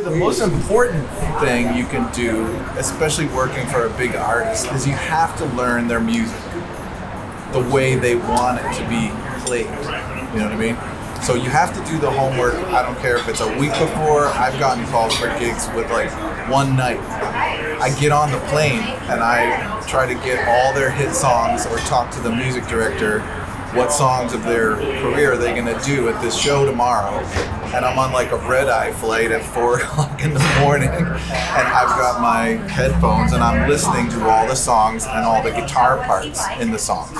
The most important thing you can do, especially working for a big artist, is you have to learn their music the way they want it to be played. You know what I mean? So you have to do the homework. I don't care if it's a week before. I've gotten calls for gigs with like one night. I get on the plane and I try to get all their hit songs or talk to the music director. What songs of their career are they going to do at this show tomorrow? And I'm on like a red-eye flight at 4 o'clock in the morning, and I've got my headphones and I'm listening to all the songs and all the guitar parts in the songs.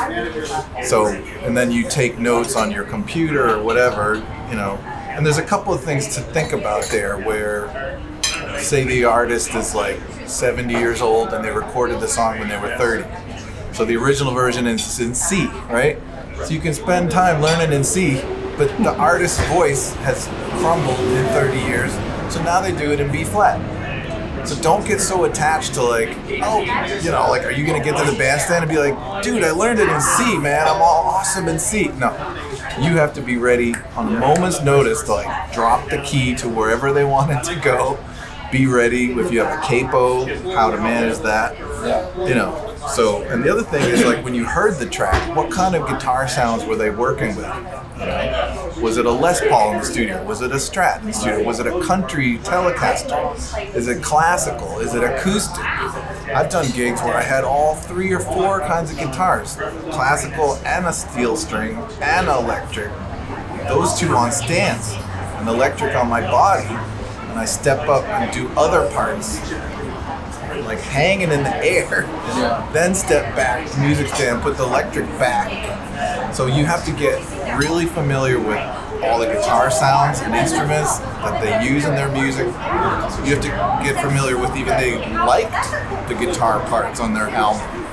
So, and then you take notes on your computer or whatever, you know. And there's a couple of things to think about there where, say the artist is like 70 years old and they recorded the song when they were 30. So the original version is in C, right? So you can spend time learning in C, but the artist's voice has crumbled in 30 years, so now they do it in B flat. So don't get so attached to like, oh, you know, like, are you gonna get to the bandstand and be like, dude, I learned it in C, man, I'm all awesome in C. No, you have to be ready on a moment's notice to like drop the key to wherever they want it to go. Be ready if you have a capo, how to manage that, you know. So, and the other thing is like when you heard the track, what kind of guitar sounds were they working with? You know? Was it a Les Paul in the studio? Was it a Strat in the studio? Was it a country Telecaster? Is it classical? Is it acoustic? I've done gigs where I had all 3 or 4 kinds of guitars, classical and a steel string and electric. Those two on stands, and electric on my body, and I step up and do other parts, like hanging in the air, then step back, music stand, put the electric back. So you have to get really familiar with all the guitar sounds and instruments that they use in their music. You have to get familiar with even they liked the guitar parts on their album.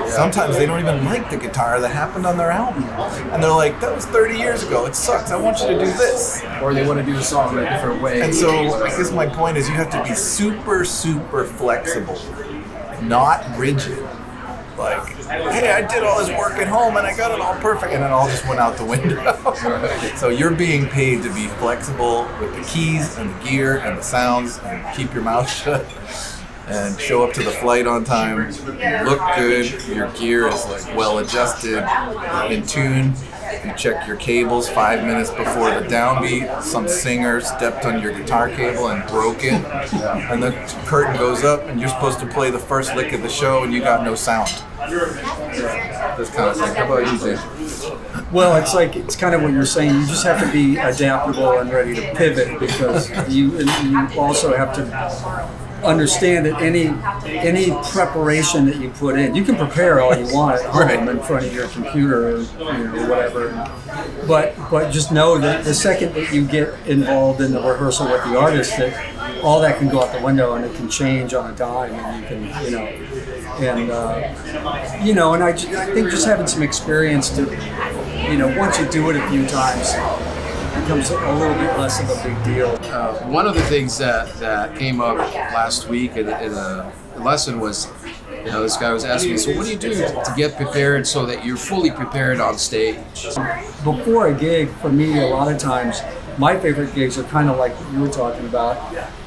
Sometimes they don't even like the guitar that happened on their album. And they're like, that was 30 years ago, it sucks, I want you to do this. Or they want to do the song in a different way. And so I guess my point is you have to be super, super flexible, not rigid. Like, hey, I did all this work at home and I got it all perfect, and it all just went out the window. So you're being paid to be flexible with the keys and the gear and the sounds, and keep your mouth shut. And show up to the flight on time, you look good, your gear is like well adjusted, in tune, you check your cables 5 minutes before the downbeat, some singer stepped on your guitar cable and broke it, and the curtain goes up and you're supposed to play the first lick of the show and you got no sound. This kind of thing. How about you, Jay? Well, it's kind of what you're saying. You just have to be adaptable and ready to pivot, because you also have to understand that any preparation that you put in, you can prepare all you want at home in front of your computer or whatever, but just know that the second that you get involved in the rehearsal with the artist, that all that can go out the window and it can change on a dime, and you can and I think just having some experience to once you do it a few times, becomes a little bit less of a big deal. One of the things that came up last week in a lesson was, this guy was asking me, so what do you do to get prepared so that you're fully prepared on stage? Before a gig, for me, a lot of times, my favorite gigs are kind of like what you were talking about.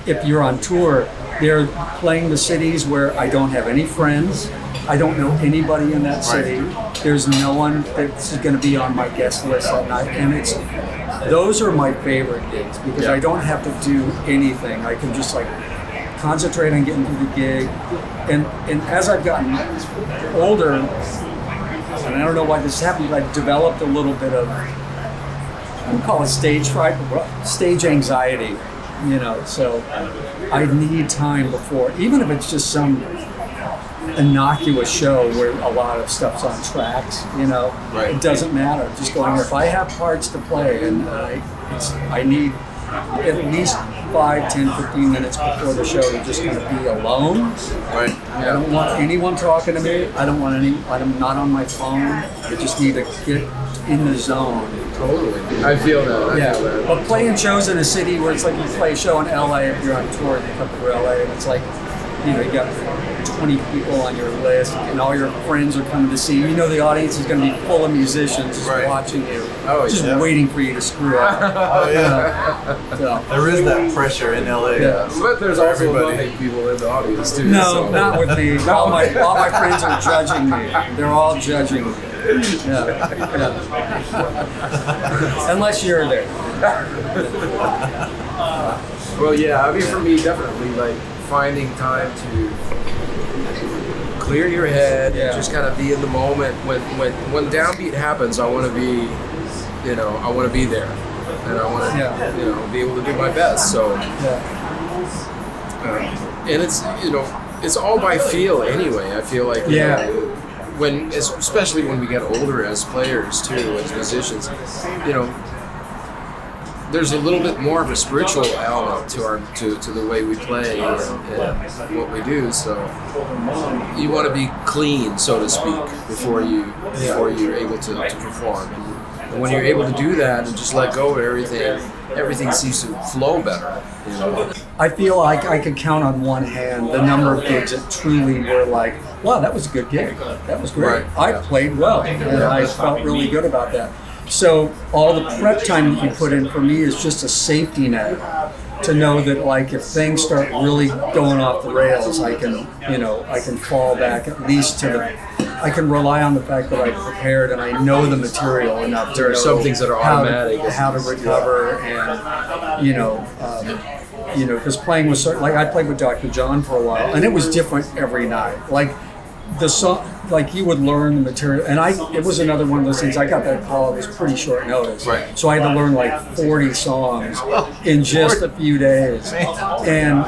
If you're on tour, they're playing the cities where I don't have any friends, I don't know anybody in that city, there's no one that's going to be on my guest list that night, and those are my favorite gigs, because I don't have to do anything. I can just concentrate on getting through the gig. And as I've gotten older, and I don't know why this happened, but I've developed a little bit of, I don't call it stage fright, but stage anxiety, so I need time before, even if it's just some innocuous show where a lot of stuff's on tracks, it doesn't matter. Just going, if I have parts to play, and I need at least 5, 10, 15 minutes before the show to just kind of be alone. Right. I don't want anyone talking to me. I'm not on my phone. I just need to get in the zone. Totally. I feel that. But playing shows in a city where it's like you play a show in LA, if you're on tour and you come to LA, and it's like, you got 20 people on your list, and all your friends are coming to see you. You know the audience is going to be full of musicians just watching you, just waiting for you to screw up. Oh yeah. So, there is that pressure in LA. Yeah. But there's also lovely people in the audience too. No, so. not with me. All my friends are judging me. They're all judging me. Yeah. Unless you're there. Well, yeah. I mean, for me, definitely like finding time to clear your head and just kind of be in the moment. When downbeat happens, I want to be, I want to be there, and I want to, be able to do my best. So, and it's, it's all by feel anyway. I feel like, especially when we get older as players too, as musicians, there's a little bit more of a spiritual element to the way we play and what we do. So you want to be clean, so to speak, before you're able to perform. And when you're able to do that and just let go of everything seems to flow better. I feel like I could count on one hand the number of gigs that truly were like, wow, that was a good gig. That was great. I played well, and I felt really good about that. So all the prep time that you put in for me is just a safety net to know that, like, if things start really going off the rails, I can fall back at least I can rely on the fact that I prepared and I know the material enough to there are know some things that are automatic, how to recover, and because playing was like I played with drjohn for a while, and it was different every night. Like the song, like you would learn the material, and it was another one of those things. I got that call. It was pretty short notice, right? So I had to learn like 40 songs in just a few days, and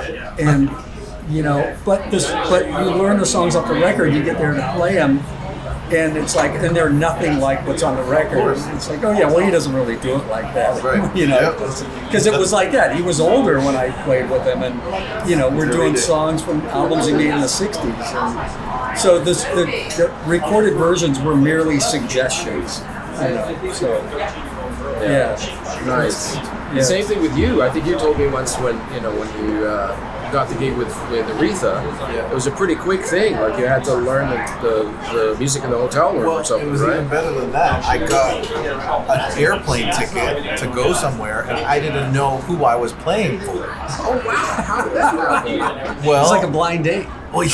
but you learn the songs off the record. You get there to play them, and it's like, and they're nothing like what's on the record. It's like, oh yeah, well he doesn't really do it like that, right? Because it was like that. He was older when I played with him, and we're doing songs from albums he made in the '60s, and so the recorded versions were merely suggestions. So nice. The same thing with you. I think you told me once when you got the gig with Aretha, it was a pretty quick thing. Like you had to learn the music in the hotel room or something, it was even better than that. I got an airplane ticket to go somewhere, and I didn't know who I was playing for. Oh wow! How did that happen? Well, it's like a blind date. Well,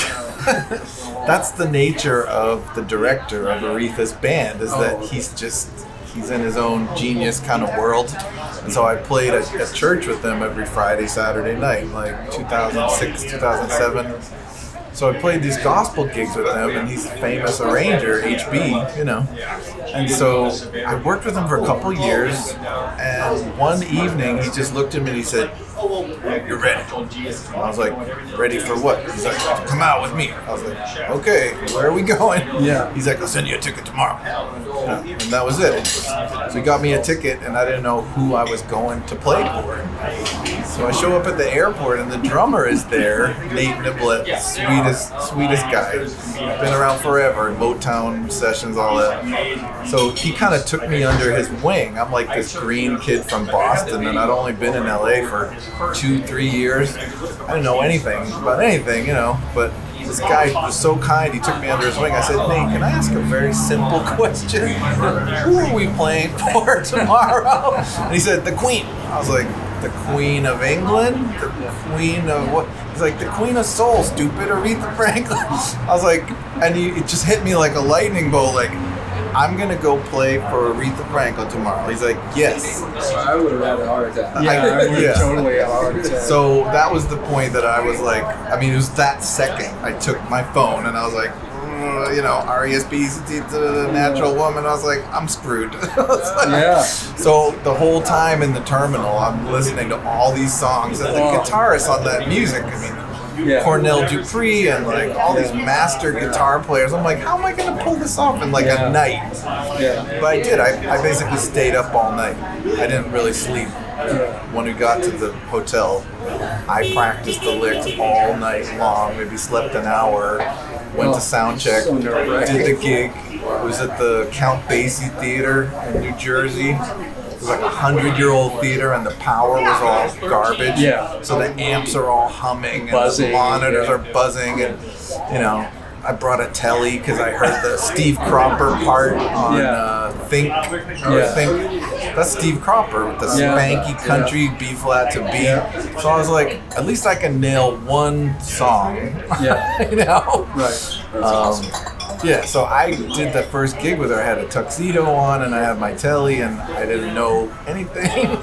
that's the nature of the director of Aretha's band, is that he's in his own genius kind of world. And so I played at church with them every Friday, Saturday night, like 2006, 2007. So I played these gospel gigs with him, and he's a famous arranger, HB, And so I worked with him for a couple years, and one evening he just looked at me and he said, "You're ready." I was like, "Ready for what?" He's like, "Come out with me." I was like, "Okay, where are we going?" Yeah. He's like, "I'll send you a ticket tomorrow." And that was it. So he got me a ticket, and I didn't know who I was going to play for. So I show up at the airport, and the drummer is there, Nate Niblett, sweetest guy. Been around forever, Motown sessions, all that. So he kind of took me under his wing. I'm like this green kid from Boston, and I'd only been in LA for 2-3 years. I didn't know anything about anything, but this guy was so kind, he took me under his wing. I said, "Nate, can I ask a very simple question? Who are we playing for tomorrow?" And he said, "The Queen." I was like, "The Queen of England? The Queen of what?" He's like, "The Queen of Soul, stupid, Aretha Franklin." I was like, and it just hit me like a lightning bolt, like, I'm going to go play for Aretha Franklin tomorrow. He's like, "Yes." I would have had a heart attack. Yeah, I would have totally had a heart attack. So that was the point that I was like, it was that second I took my phone and I was like, R.E.S.P. the Natural Woman. I was like, I'm screwed. So the whole time in the terminal, I'm listening to all these songs and the guitarists on that music. Cornell Dupree and like all these master guitar players. I'm like, how am I going to pull this off in like a night? But I did. I basically stayed up all night. I didn't really sleep. When we got to the hotel, I practiced the licks all night long. Maybe slept an hour. Went to sound check. Did the gig. It was at the Count Basie Theater in New Jersey. It was like 100-year-old theater, and the power was all garbage. So the amps are all humming, and the monitors are buzzing, and you know, I brought a telly because I heard the Steve Cropper part on Think. Think. That's Steve Cropper with the spanky country B flat to B. So I was like, at least I can nail one song. You know? Right. Yeah, so I did the first gig with her. I had a tuxedo on and I had my telly and I didn't know anything.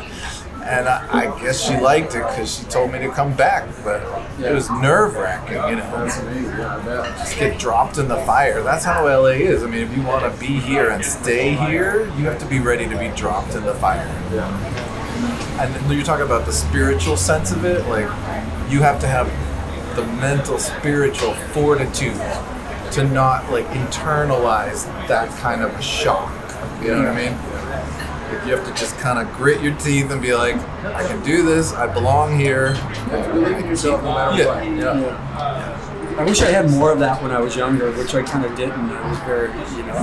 And I guess she liked it because she told me to come back, but it was nerve-wracking, you know. That's amazing. Yeah, I bet. Just get dropped in the fire. That's how LA is. I mean, if you want to be here and stay here, you have to be ready to be dropped in the fire. Yeah. And you're talking about the spiritual sense of it. Like, you have to have the mental, spiritual fortitude to not, like, internalize that kind of a shock. You know what I mean? You have to just kind of grit your teeth and be like, I can do this. I belong here. You have to believe in yourself no matter what. Yeah. I wish I had more of that when I was younger, which I kind of didn't. I was very, you know,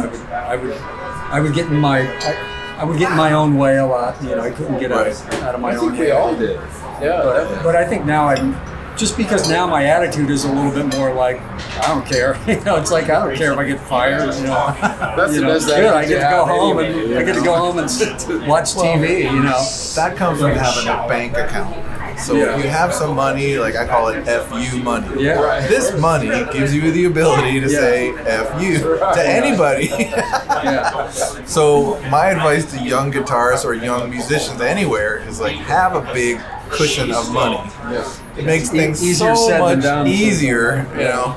I would get in my own way a lot. You know, I couldn't get out of my own way. We all did. Yeah. But I think now just because now my attitude is a little bit more like, I don't care. You know, it's like, I don't care if I get fired. You know, That's the best good. I get to go home anyway, I get to go home and watch TV. You know, That comes from having a bank account. So if you have some money, like I call it FU money. Yeah. Right. This money gives you the ability to say FU to anybody. So my advice to young guitarists or young musicians anywhere is like have a big cushion of money. It makes things easier so said than much done. easier, you know.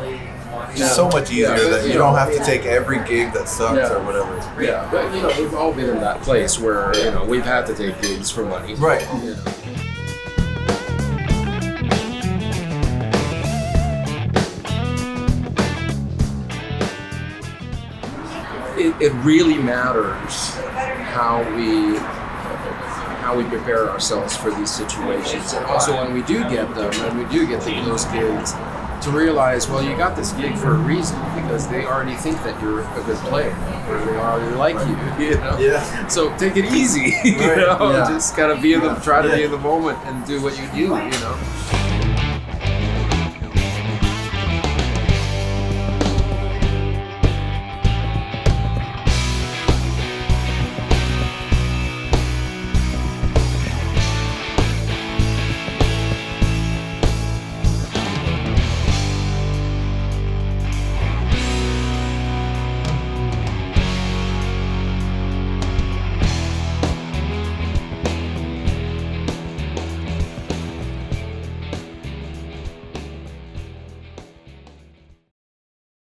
Just so much easier that you don't have to take every gig that sucks or whatever. Yeah, but you know, we've all been in that place where you know we've had to take gigs for money. Right. You know. It really matters how we prepare ourselves for these situations, and also when we do get them, when we do get those gigs, to realize, well, you got this gig for a reason because they already think that you're a good player, or they already like you. You know? Yeah. So take it easy. You know, just kind of be in the try to be in the moment and do what you do. You know.